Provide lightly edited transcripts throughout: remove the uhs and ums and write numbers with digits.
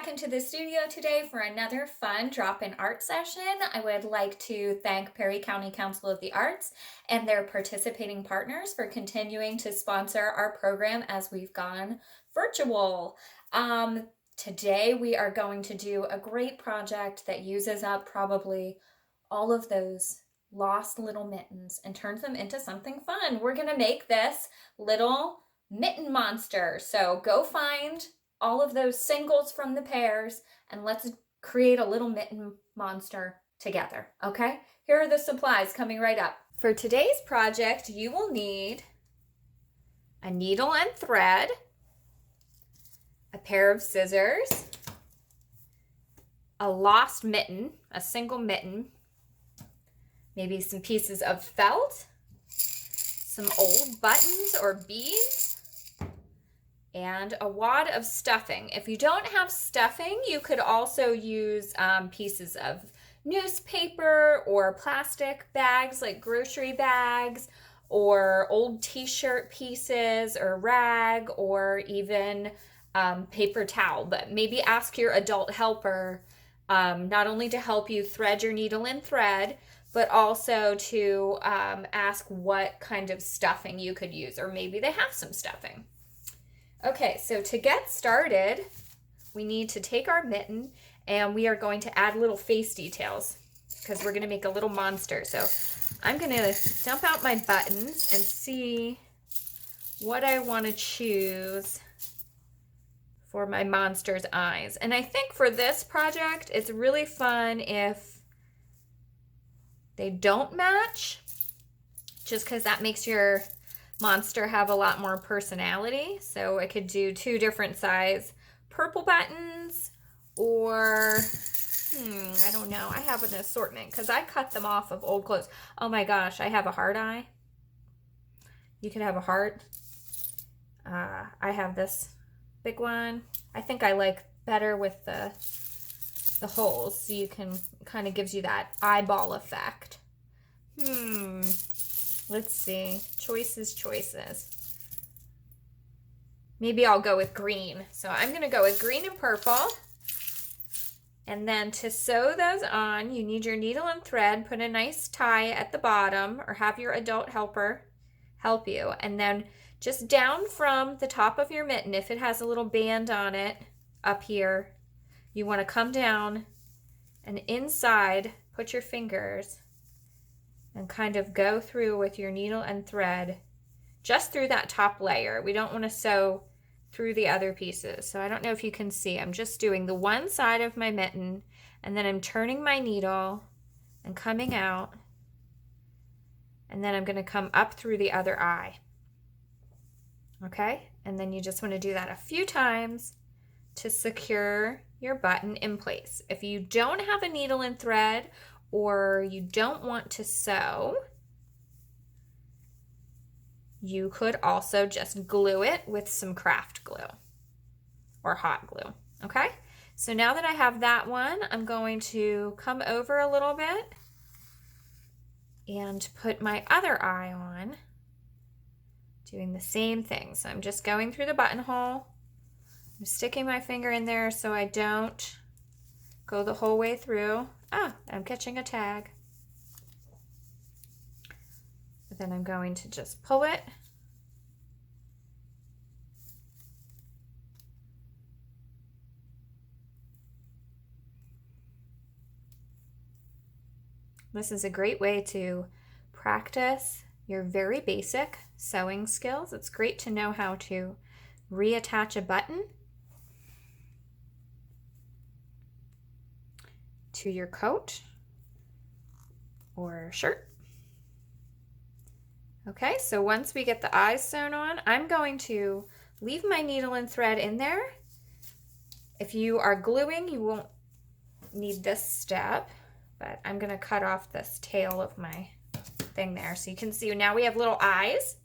back into the studio today for another fun drop-in art session. I would like to thank Perry County Council of the Arts and their participating partners for continuing to sponsor our program as we've gone virtual. Today we are going to do a great project that uses up probably all of those lost little mittens and turns them into something fun. We're gonna make this little mitten monster. So go find all of those singles from the pairs and let's create a little mitten monster together, okay? Here are the supplies coming right up. For today's project, you will need a needle and thread, a pair of scissors, a lost mitten, a single mitten, maybe some pieces of felt, some old buttons or beads, and a wad of stuffing. If you don't have stuffing, you could also use pieces of newspaper or plastic bags like grocery bags, or old t-shirt pieces or rag, or even paper towel. But maybe ask your adult helper not only to help you thread your needle and thread, but also to ask what kind of stuffing you could use, or maybe they have some stuffing. Okay, so to get started, we need to take our mitten and we are going to add little face details because we're going to make a little monster. So I'm going to dump out my buttons and see what I want to choose for my monster's eyes. And I think for this project, it's really fun if they don't match, just because that makes your monster have a lot more personality. So I could do two different size purple buttons, or I don't know. I have an assortment because I cut them off of old clothes. Oh my gosh, I have a heart eye. You could have a heart. I have this big one. I think I like better with the holes, so you can kind of gives you that eyeball effect. Let's see. Choices. Maybe I'll go with green. So I'm going to go with green and purple. And then to sew those on, you need your needle and thread. Put a nice tie at the bottom, or have your adult helper help you. And then just down from the top of your mitten, if it has a little band on it up here, you want to come down and inside put your fingers and kind of go through with your needle and thread just through that top layer. We don't want to sew through the other pieces. So I don't know if you can see, I'm just doing the one side of my mitten, and then I'm turning my needle and coming out, and then I'm going to come up through the other eye. Okay, and then you just want to do that a few times to secure your button in place. If you don't have a needle and thread, or you don't want to sew, you could also just glue it with some craft glue or hot glue. Okay, so now that I have that one, I'm going to come over a little bit and put my other eye on, doing the same thing. So I'm just going through the buttonhole. I'm sticking my finger in there so I don't go the whole way through. I'm catching a tag. But then I'm going to just pull it. This is a great way to practice your very basic sewing skills. It's great to know how to reattach a button to your coat or shirt. Okay, so once we get the eyes sewn on, I'm going to leave my needle and thread in there. If you are gluing, you won't need this step, but I'm going to cut off this tail of my thing there. So you can see now we have little eyes,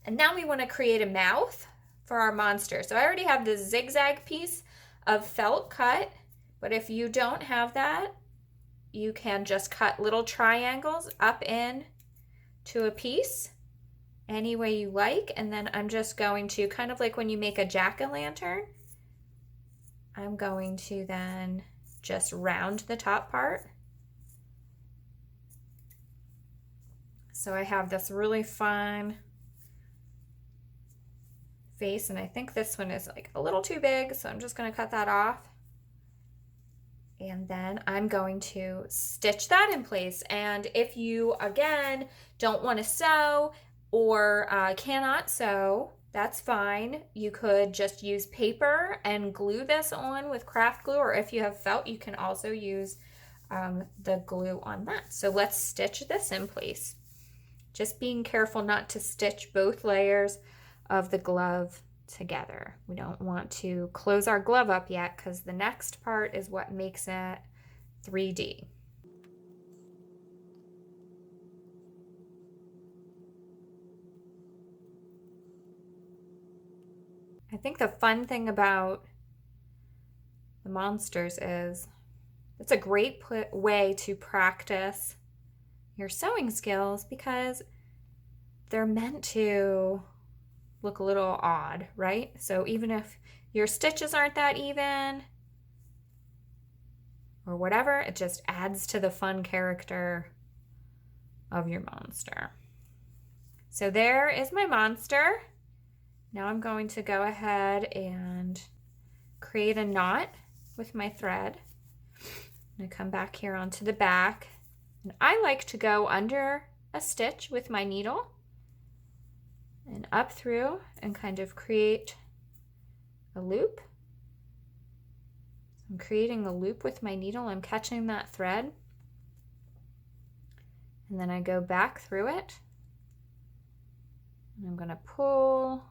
and now we want to create a mouth for our monster. So I already have this zigzag piece of felt cut, but if you don't have that, you can just cut little triangles up in to a piece any way you like. And then I'm just going to, kind of like when you make a jack-o'-lantern, I'm going to then just round the top part. So I have this really fun face, and I think this one is like a little too big, so I'm just going to cut that off. And then I'm going to stitch that in place. And if you, again, don't want to sew or cannot sew, that's fine. You could just use paper and glue this on with craft glue, or if you have felt, you can also use the glue on that. So let's stitch this in place. Just being careful not to stitch both layers of the glove together. We don't want to close our glove up yet because the next part is what makes it 3D. I think the fun thing about the monsters is it's a great way to practice your sewing skills because they're meant to look a little odd, right? So even if your stitches aren't that even or whatever, it just adds to the fun character of your monster. So there is my monster. Now I'm going to go ahead and create a knot with my thread. I'm going to come back here onto the back. And I like to go under a stitch with my needle and up through and kind of create a loop. I'm creating a loop with my needle. I'm catching that thread. And then I go back through it. And I'm going to pull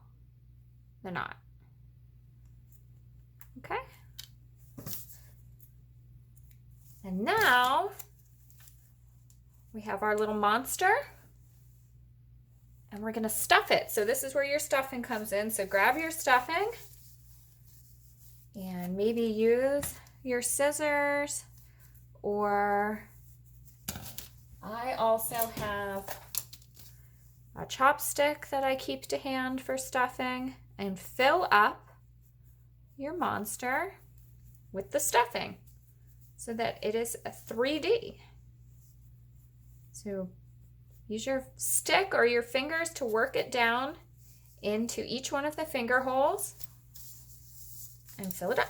the knot. Okay. And now we have our little monster and we're going to stuff it. So this is where your stuffing comes in. So grab your stuffing and maybe use your scissors, or I also have a chopstick that I keep to hand for stuffing, and fill up your monster with the stuffing so that it is a 3D. So use your stick or your fingers to work it down into each one of the finger holes and fill it up.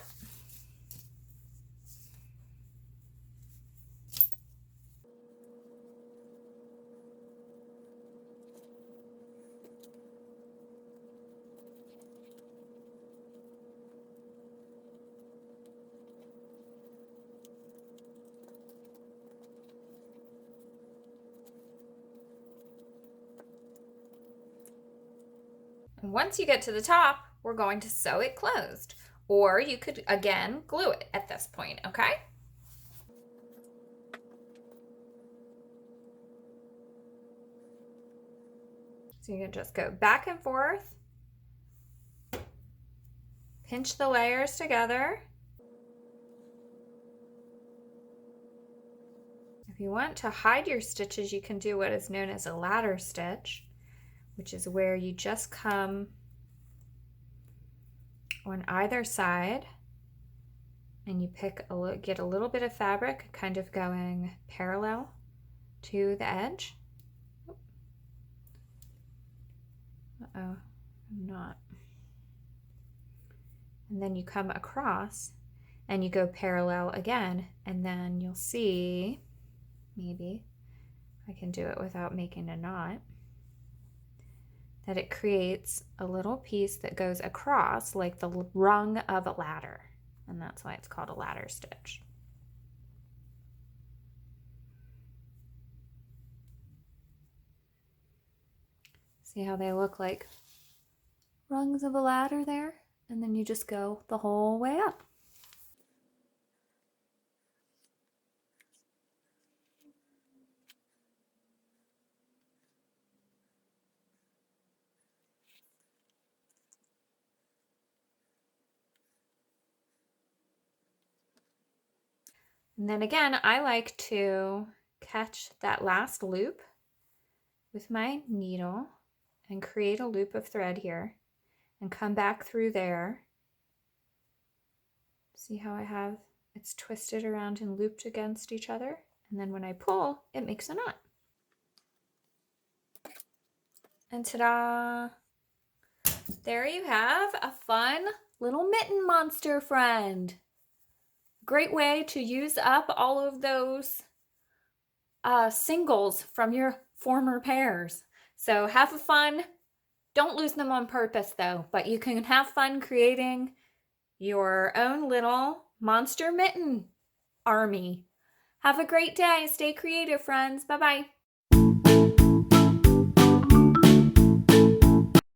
And once you get to the top, we're going to sew it closed. Or you could, again, glue it at this point, okay? So you can just go back and forth, pinch the layers together. If you want to hide your stitches, you can do what is known as a ladder stitch, which is where you just come on either side and you get a little bit of fabric kind of going parallel to the edge. Uh-oh, I'm not. And then you come across and you go parallel again, and then you'll see, maybe I can do it without making a knot, that it creates a little piece that goes across like the rung of a ladder, and that's why it's called a ladder stitch. See how they look like rungs of a ladder there? And then you just go the whole way up. And then again, I like to catch that last loop with my needle and create a loop of thread here and come back through there See how I have it's twisted around and looped against each other? And then when I pull, it makes a knot. And ta-da! There you have a fun little mitten monster friend. Great way to use up all of those singles from your former pairs. So have fun. Don't lose them on purpose though, but you can have fun creating your own little monster mitten army. Have a great day. Stay creative, friends. Bye-bye.